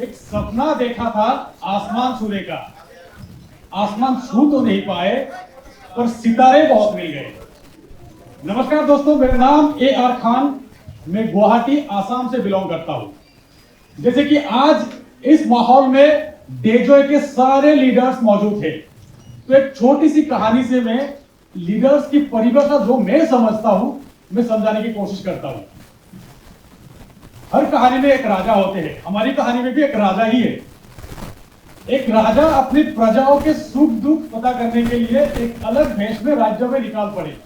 एक सपना देखा था आसमान छूने का। आसमान छू तो नहीं पाए पर सितारे बहुत मिल गए। नमस्कार दोस्तों, मेरा नाम AR खान, मैं गुवाहाटी आसाम से बिलोंग करता हूं। जैसे कि आज इस माहौल में डेजॉय के सारे लीडर्स मौजूद थे, तो एक छोटी सी कहानी से मैं लीडर्स की परिभाषा जो मैं समझता हूं मैं समझाने की कोशिश करता हूं। हर कहानी में एक राजा होते हैं, हमारी कहानी में भी एक राजा ही है। एक राजा अपनी प्रजाओं के सुख दुख पता करने के लिए एक अलग भेष में राज्य में निकाल पड़े।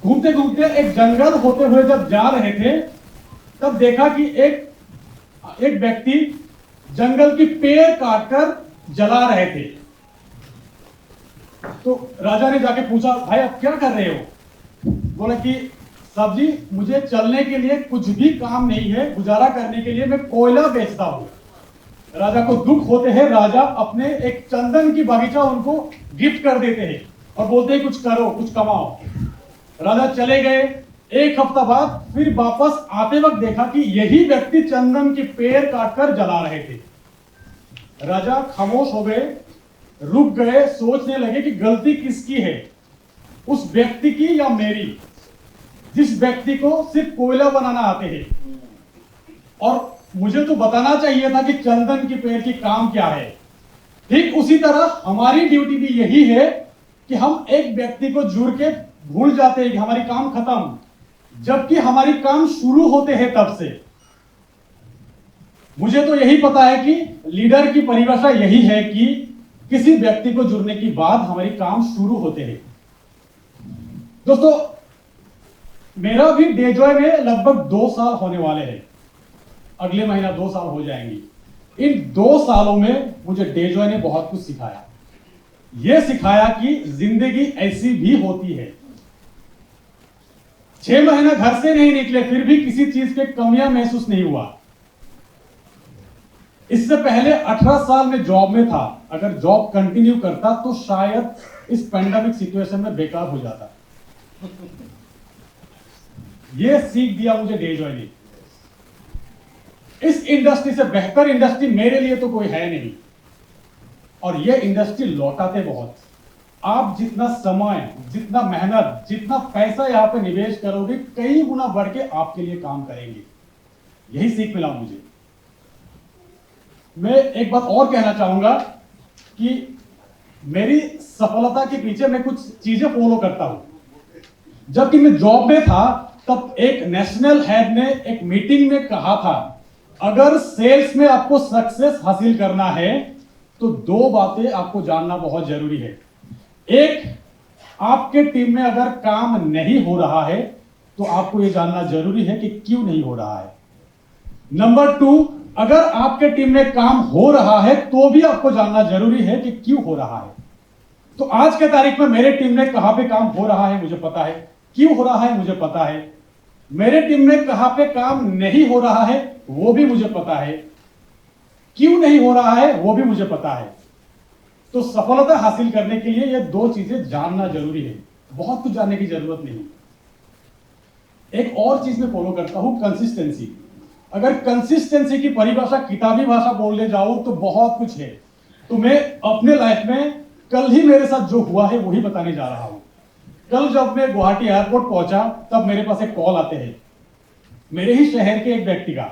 घूमते घूमते एक जंगल होते हुए जब जा रहे थे तब देखा कि एक व्यक्ति जंगल की पेड़ काटकर जला रहे थे। तो राजा ने जाके पूछा, भाई आप क्या कर रहे हो? बोला कि साहब जी, मुझे चलने के लिए कुछ भी काम नहीं है, गुजारा करने के लिए मैं कोयला बेचता हूं। राजा को दुख होते हैं, राजा अपने एक चंदन की बगीचा उनको गिफ्ट कर देते हैं और बोलते हैं कुछ करो, कुछ कमाओ। राजा चले गए। एक हफ्ता बाद फिर वापस आते वक्त देखा कि यही व्यक्ति चंदन की पेड़ काटकर जला रहे थे। राजा खामोश हो गए, रुक गए, सोचने लगे कि गलती किसकी है, उस व्यक्ति की या मेरी, जिस व्यक्ति को सिर्फ कोयला बनाना आते हैं। और मुझे तो बताना चाहिए था कि चंदन की पेड़ की काम क्या है। ठीक उसी तरह हमारी ड्यूटी भी यही है कि हम एक व्यक्ति को जुड़ के भूल जाते हैं कि हमारी काम खत्म, जबकि हमारी काम शुरू होते हैं तब से। मुझे तो यही पता है कि लीडर की परिभाषा यही है कि किसी व्यक्ति को जुड़ने के बाद हमारी काम शुरू होते हैं। दोस्तों, मेरा भी डेजॉय में लगभग 2 साल होने वाले हैं। अगले महीना 2 साल हो जाएंगे। इन 2 सालों में मुझे डेजॉय ने बहुत कुछ सिखाया। यह सिखाया कि जिंदगी ऐसी भी होती है। 6 महीना घर से नहीं निकले फिर भी किसी चीज के कमियां महसूस नहीं हुआ। इससे पहले 18 साल में जॉब में था। अगर जॉब कंटिन्यू करता तो शायद इस पैंडेमिक सिचुएशन में बेकार हो जाता। यह सीख दिया मुझे डेजॉय ने। इस इंडस्ट्री से बेहतर इंडस्ट्री मेरे लिए तो कोई है नहीं, और यह इंडस्ट्री लौटाते बहुत। आप जितना समय, जितना मेहनत, जितना पैसा यहां पे निवेश करोगे, कई गुना बढ़ के आपके लिए काम करेंगे। यही सीख मिला मुझे। मैं एक बात और कहना चाहूंगा कि मेरी सफलता के पीछे मैं कुछ चीजें फॉलो करता हूं। जबकि मैं जॉब में था तब एक नेशनल हेड ने एक मीटिंग में कहा था, अगर सेल्स में आपको सक्सेस हासिल करना है तो 2 बातें आपको जानना बहुत जरूरी है। एक, आपके टीम में अगर काम नहीं हो रहा है तो आपको यह जानना जरूरी है कि क्यों नहीं हो रहा है। नंबर 2, अगर आपके टीम में काम हो रहा है तो भी आपको जानना जरूरी है कि क्यों हो रहा है। तो आज के तारीख में मेरे टीम में कहां पे काम हो रहा है मुझे पता है, क्यों हो रहा है मुझे पता है। मेरे टीम में कहां पे काम नहीं हो रहा है वो भी मुझे पता है, क्यों नहीं हो रहा है वो भी मुझे पता है। तो सफलता हासिल करने के लिए ये 2 चीजें जानना जरूरी है। बहुत कुछ जानने की जरूरत नहीं। एक और चीज मैं फॉलो करता हूं, कंसिस्टेंसी। अगर कंसिस्टेंसी की परिभाषा किताबी भाषा बोलने जाऊं तो बहुत कुछ है। तो मैं अपने लाइफ में कल ही मेरे साथ जो हुआ है वही बताने जा रहा हूं। कल जब मैं गुवाहाटी एयरपोर्ट पहुंचा तब मेरे पास एक कॉल आते हैं, मेरे ही शहर के एक व्यक्ति का।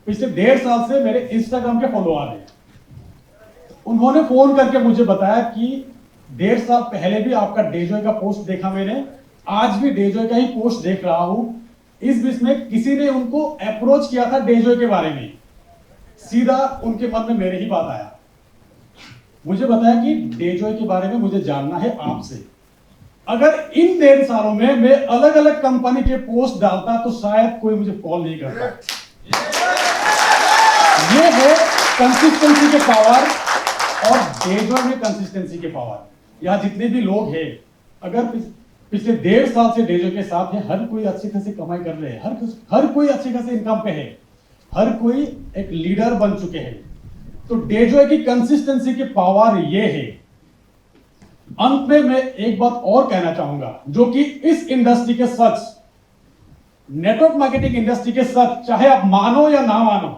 पिछले 1.5 साल से मेरे इंस्टाग्राम के फॉलोअर हैं। उन्होंने फोन करके मुझे बताया कि 1.5 साल पहले भी आपका डेजॉय का पोस्ट देखा मैंने, आज भी डेजॉय का ही पोस्ट देख रहा हूं। इस बीच में किसी ने उनको अप्रोच किया था डेजॉय के बारे में। सीधा उनके मन में मेरे ही बात आया। मुझे बताया कि डेजॉय के बारे में मुझे जानना है आपसे। अगर इन 1.5 सालों में मैं अलग अलग कंपनी के पोस्ट डालता तो शायद कोई मुझे कॉल नहीं करता। ये है कंसिस्टेंसी के पावर, और डेजॉय में कंसिस्टेंसी के पावर। यहां जितने भी लोग हैं, अगर पिछले 1.5 साल से डेजॉय के साथ है, हर कोई अच्छी खासी कमाई कर रहे हैं, हर कोई अच्छी खासी इनकम पे है, हर कोई एक लीडर बन चुके हैं। तो डेजॉय की कंसिस्टेंसी की पावर ये है। अंत में मैं एक बात और कहना चाहूंगा जो कि इस इंडस्ट्री के सच, नेटवर्क मार्केटिंग इंडस्ट्री के सच, चाहे आप मानो या ना मानो,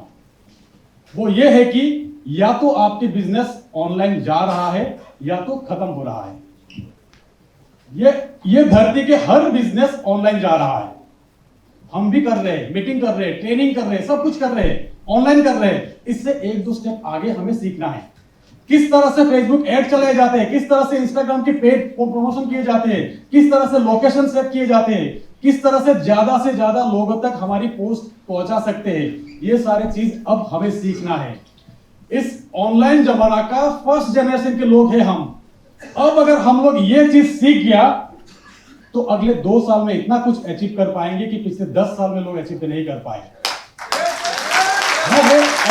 वो ये है कि या तो आपकी बिजनेस ऑनलाइन जा रहा है या तो खत्म हो रहा है। ये धरती के हर बिजनेस ऑनलाइन जा रहा है। हम भी कर रहे हैं, मीटिंग कर रहे हैं, ट्रेनिंग कर रहे हैं, सब कुछ कर रहे हैं, ऑनलाइन कर रहे हैं। इससे एक दो स्टेप आगे हमें सीखना है। किस तरह से फेसबुक ऐड चलाए जाते हैं, किस तरह से इंस्टाग्राम के पेड प्रमोशन किए जाते हैं, किस तरह से लोकेशन सेट किए जाते हैं, किस तरह से ज्यादा लोगों तक हमारी पोस्ट पहुंचा सकते हैं, ये सारी चीज अब हमें सीखना है। इस ऑनलाइन जमाना का फर्स्ट जनरेशन के लोग हैं हम। अब अगर हम लोग ये चीज सीख गया तो अगले 2 साल में इतना कुछ अचीव कर पाएंगे कि पिछले 10 साल में लोग अचीव नहीं कर पाए।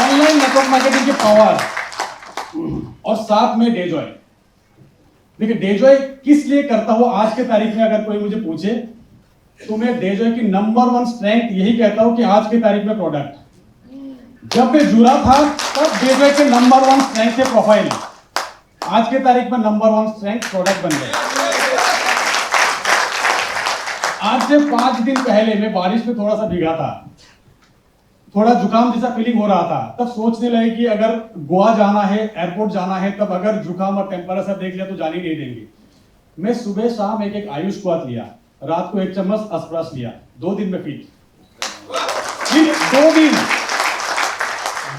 ऑनलाइन नेटवर्क मार्केटिंग की पावर और साथ में डेजॉय। देखिए डेजॉय किस लिए करता हूं आज के तारीख में, अगर कोई मुझे पूछे तो मैं डेजॉय की नंबर 1 स्ट्रेंथ यही कहता हूं कि आज के तारीख में प्रोडक्ट। जब मैं जुड़ा था तब डेजॉय के नंबर 1 स्ट्रेंथ थे प्रोफाइल, आज के तारीख में नंबर 1 स्ट्रेंथ प्रोडक्ट बन गए। आज से 5 दिन पहले मैं बारिश में थोड़ा सा भीगा था, थोड़ा जुकाम जैसा फीलिंग हो रहा था। तब सोचने लगे कि अगर गोवा जाना है, एयरपोर्ट जाना है, तब अगर जुकाम और टेम्परेचर देख लिया तो जाने नहीं देंगे। मैं सुबह शाम एक आयुष क्वाथ लिया, रात को 1 चम्मच अस्प्रास लिया, 2 दिन में फिट।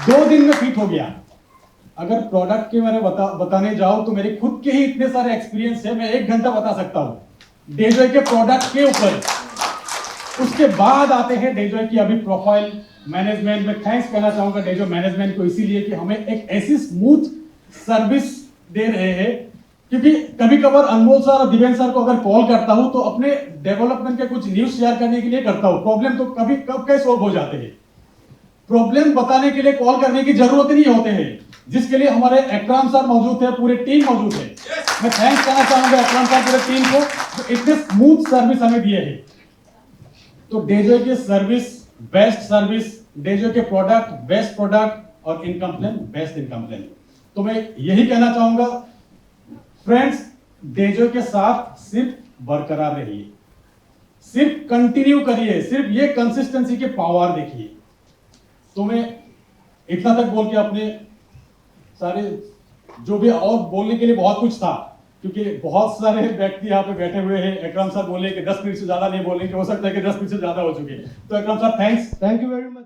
2 दिन में फिट हो गया। अगर प्रोडक्ट के बारे में बताने जाऊं तो मेरे खुद के ही इतने सारे एक्सपीरियंस है, मैं 1 घंटा बता सकता हूं डेजॉय के प्रोडक्ट के ऊपर। उसके बाद आते हैं डेजॉय की अभी प्रोफाइल मैनेजमेंट में। थैंक्स कहना चाहूंगा डेजॉय मैनेजमेंट को, इसीलिए कि हमें एक ऐसी स्मूथ सर्विस दे रहे हैं। क्योंकि कभी कभार अनमोल सर और दिवेंद्र सर को अगर कॉल करता हूं तो अपने डेवलपमेंट के कुछ न्यूज शेयर करने के लिए करता हूं। प्रॉब्लम तो कब कैसे सोल्व हो जाते हैं, प्रॉब्लम बताने के लिए कॉल करने की जरूरत नहीं होते हैं, जिसके लिए हमारे अकराम सर मौजूद है, पूरे टीम मौजूद है। मैं थैंक्स कहना चाहूंगा अकराम सर पूरे टीम को जो इतने स्मूथ सर्विस हमें दिए है। तो डेजॉय की सर्विस बेस्ट सर्विस, डेजॉय के प्रोडक्ट बेस्ट प्रोडक्ट और इनकम्प्लेन बेस्ट इनकम्प्लेन। तो मैं यही कहना चाहूंगा फ्रेंड्स, डेजॉय के साथ सिर्फ बरकरार रहिए, सिर्फ कंटिन्यू करिए, सिर्फ ये कंसिस्टेंसी के पावर देखिए। तो मैं इतना तक बोल के अपने सारे जो भी और बोलने के लिए बहुत कुछ था, क्योंकि बहुत सारे व्यक्ति यहाँ पे बैठे हुए हैं। अकरम सर बोले कि 10 मिनट से ज्यादा नहीं बोलेंगे, हो सकता है कि 10 मिनट से ज्यादा हो चुके। तो Akram sir thanks, thank you very much.